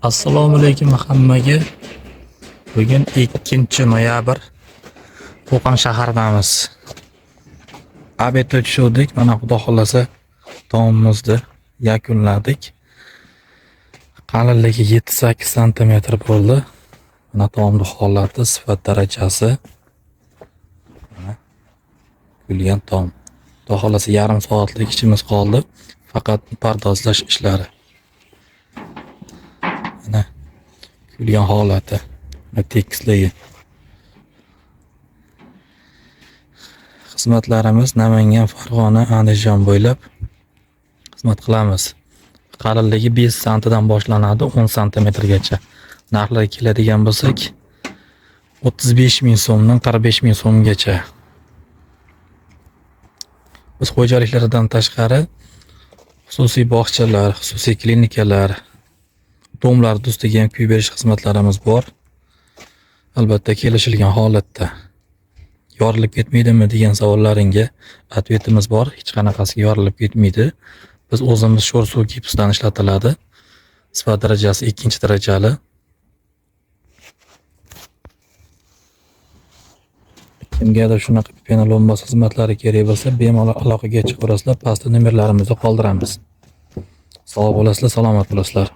Assalomu alaykum hammaga. Bugun 2-noyabr. Qo'qon shahridamiz. Obed o'tishdik. Mana xudo xolasa taomimizni yakunladik. Qalinligi 7-8 sm bo'ldi. Mana taomning holati, sifat darajasi. Mana kulgan taom. Xudo xolasa yarim soatlik ishimiz qoldi. Faqat pardozlash ishlari. Mana kulgan holati, tekisligi. Xizmatlarimiz Namangan, Farg'ona, Andijon bo'ylab xizmat qilamiz. Qalinligi 5 santidan boshlanadi 10 santimetrgacha. Narxlarga keladigan bo'lsak 35 ming so'mdan 45 ming so'mgacha. Biz xo'jaliklardan tashqari xususiy bog'chalar, xususiy klinikalar, domlar ustiga ham kuy berish xizmatlarimiz bor. Albatta kelishilgan holatda. Yorilib ketmaydimi degan savollaringga atvetimiz bor. Hech qanaqasiga yorilib ketmaydi. Biz o'zimiz sho'r suv gipsdan ishlatiladi. Sifat darajasi 2-darajali. Kimgadir shunaqa penalon xizmatlari kerak bo'lsa, bemalol aloqaga chiqaverasizlar. Pastda nomerlarimizni qoldiramiz. Sog' bo'lasizlar, salomat bo'lasizlar.